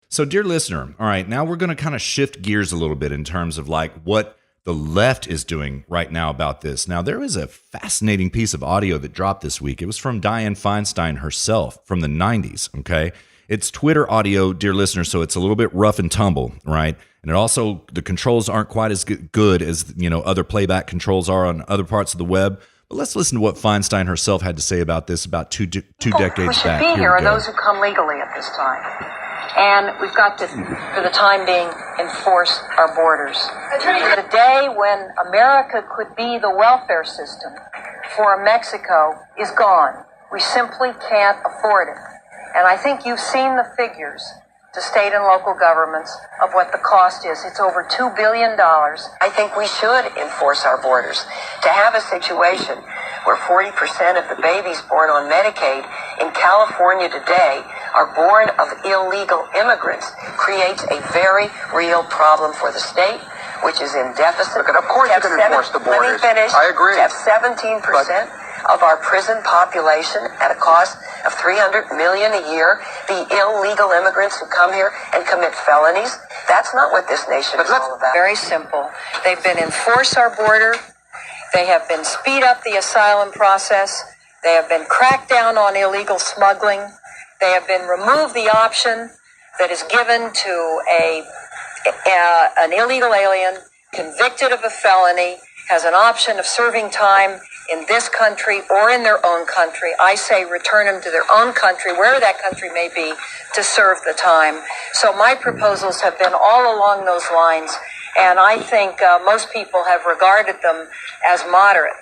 So, dear listener, all right, now we're going to kind of shift gears a little bit in terms of like what the left is doing right now about this. Now, there is a fascinating piece of audio that dropped this week. It was from Dianne Feinstein herself from the 90s, okay? It's Twitter audio, dear listener, so it's a little bit rough and tumble, right? And it also, the controls aren't quite as good as, other playback controls are on other parts of the web. But let's listen to what Feinstein herself had to say about this about two decades back. Who should be here are those who come legally at this time. And we've got to, for the time being, enforce our borders. The day when America could be the welfare system for Mexico is gone. We simply can't afford it. And I think you've seen the figures to state and local governments of what the cost is. It's over $2 billion. I think we should enforce our borders. To have a situation where 40% of the babies born on Medicaid in California today are born of illegal immigrants creates a very real problem for the state, which is in deficit. Look, of course you can enforce the borders. Let me finish. I agree. To have 17% of our prison population at a cost of $300 million a year be illegal immigrants who come here and commit felonies. That's not what this nation is all about. Very simple. They've been enforce our border. They have been speed up the asylum process. They have been crack down on illegal smuggling. They have been remove the option that is given to an illegal alien convicted of a felony has an option of serving time in this country or in their own country. I say return them to their own country, wherever that country may be, to serve the time. So my proposals have been all along those lines, and I think most people have regarded them as moderate.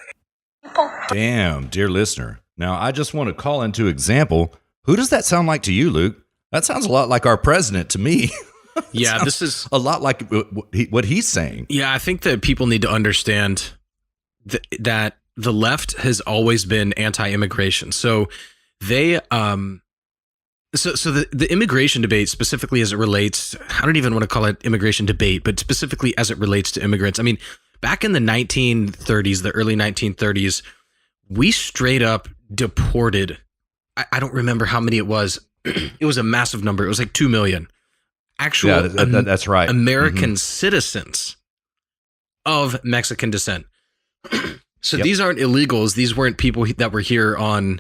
Damn, dear listener. Now, I just want to call into example, who does that sound like to you, Luke? That sounds a lot like our president to me. Yeah, this is a lot like what he's saying. Yeah, I think that people need to understand that the left has always been anti-immigration. So they, so the immigration debate, specifically as it relates, I don't even want to call it immigration debate, but specifically as it relates to immigrants. I mean, back in the 1930s, the early 1930s, we straight up deported. I don't remember how many it was. It was a massive number. It was like 2 million. Actual that's right. American citizens of Mexican descent. So these aren't illegals. These weren't people that were here on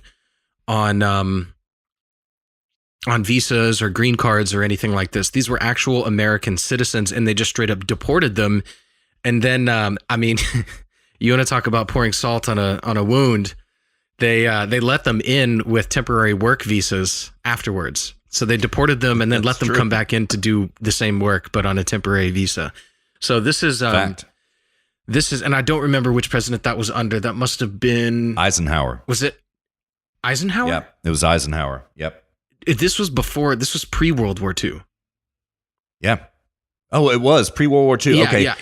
visas or green cards or anything like this. These were actual American citizens, and they just straight up deported them. And then, I mean, you want to talk about pouring salt on a wound? They let them in with temporary work visas afterwards. So they deported them and then let them come back in to do the same work, but on a temporary visa. So this is and I don't remember which president that was under. That must have been Eisenhower. Was it Eisenhower? Yep, it was Eisenhower. Yep. This was pre-World War II. Yeah. Oh, it was pre-World War II. Yeah, okay.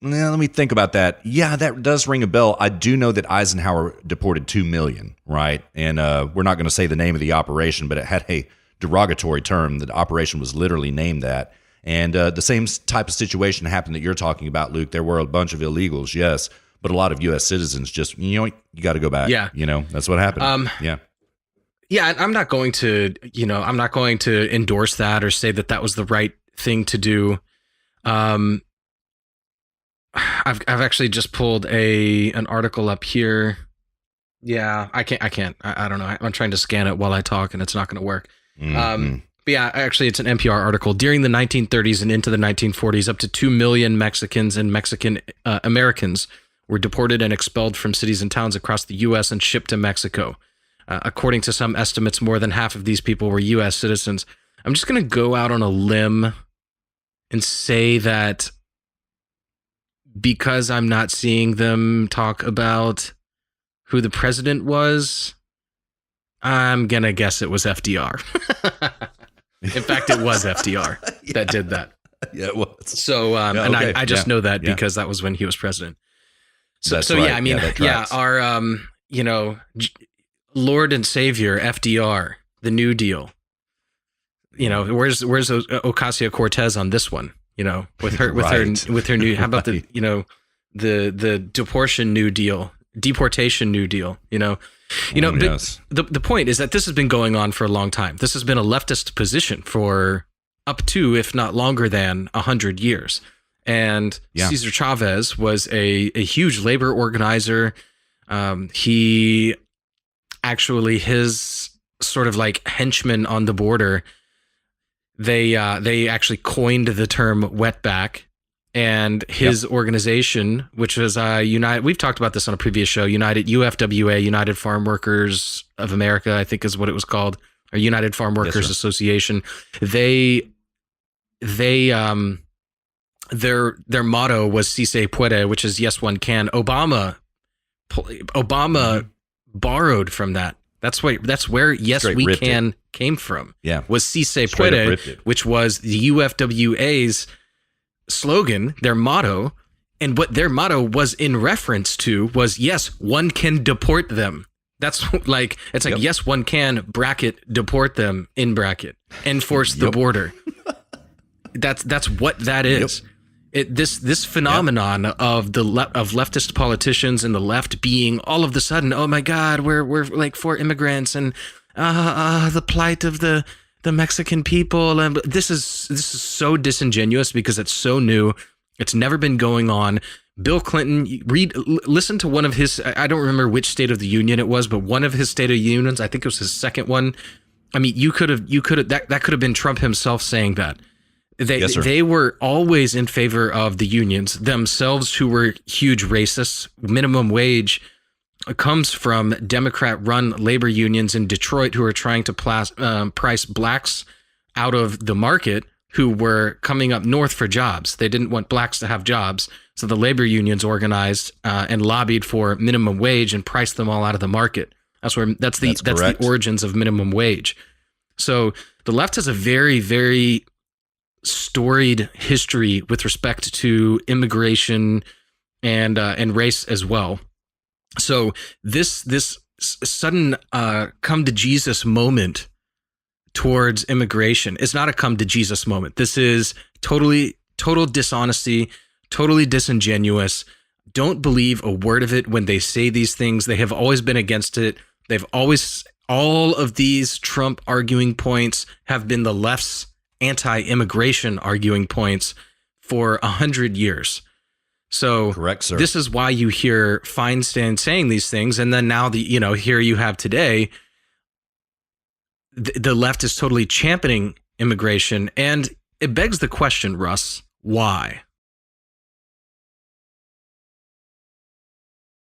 Yeah, let me think about that. Yeah, that does ring a bell. I do know that Eisenhower deported 2 million, right? And we're not going to say the name of the operation, but it had a derogatory term. The operation was literally named that. And the same type of situation happened that you're talking about, Luke. There were a bunch of illegals, yes, but a lot of U.S. citizens just, you got to go back. Yeah. That's what happened. Yeah. Yeah, I'm not going to endorse that or say that was the right thing to do. I've actually just pulled an article up here. Yeah, I can't. I don't know. I'm trying to scan it while I talk, and it's not going to work. Mm-hmm. But yeah, actually, it's an NPR article. During the 1930s and into the 1940s, up to 2 million Mexicans and Mexican Americans were deported and expelled from cities and towns across the U.S. and shipped to Mexico. According to some estimates, more than half of these people were U.S. citizens. I'm just going to go out on a limb and say that because I'm not seeing them talk about who the president was, I'm going to guess it was FDR. In fact, it was FDR that did that. Yeah, it was. So, and I just know that because that was when he was president. So, right. Yeah, I mean, our, Lord and Savior, FDR, the New Deal. Where's Ocasio-Cortez on this one? With her, with her new, how about the deportation New Deal? deportation New Deal, Yes. the point is that this has been going on for a long time. This has been a leftist position for up to, if not longer than 100 years. And Cesar Chavez was a huge labor organizer. He actually, his sort of like henchmen on the border, they actually coined the term wetback. And his organization, which was United, we've talked about this on a previous show, UFWA, United Farm Workers of America, I think is what it was called, or United Farm Workers Association. Their motto was "Si se puede," which is "Yes, one can." Obama borrowed from that. That's where "Yes, we can" came from. Yeah, was "Si se puede," which was the UFWA's slogan, their motto, and what their motto was in reference to was, yes, one can deport them. That's like, it's like, yes, one can bracket deport them in bracket, enforce the border. That's what that is. This phenomenon of leftist politicians and the left being all of a sudden, oh my God, we're like for immigrants and the plight of the Mexican people, and this is so disingenuous because it's so new. It's never been going on. Bill Clinton, listen to one of his, I don't remember which State of the Union it was, but one of his State of the Unions, I think it was his second one. I mean, that could have been Trump himself saying that. They were always in favor of the unions themselves, who were huge racists. Minimum wage comes from Democrat-run labor unions in Detroit who are trying to price blacks out of the market who were coming up north for jobs. They didn't want blacks to have jobs, so the labor unions organized and lobbied for minimum wage and priced them all out of the market. That's the origins of minimum wage. So the left has a very, very storied history with respect to immigration and race as well. So this sudden come to Jesus moment towards immigration is not a come to Jesus moment. This is total dishonesty, totally disingenuous. Don't believe a word of it when they say these things. They have always been against it. All of these Trump arguing points have been the left's anti-immigration arguing points for 100 years. So correct, sir. This is why you hear Feinstein saying these things, and then now here you have today, the left is totally championing immigration, and it begs the question, Russ, why?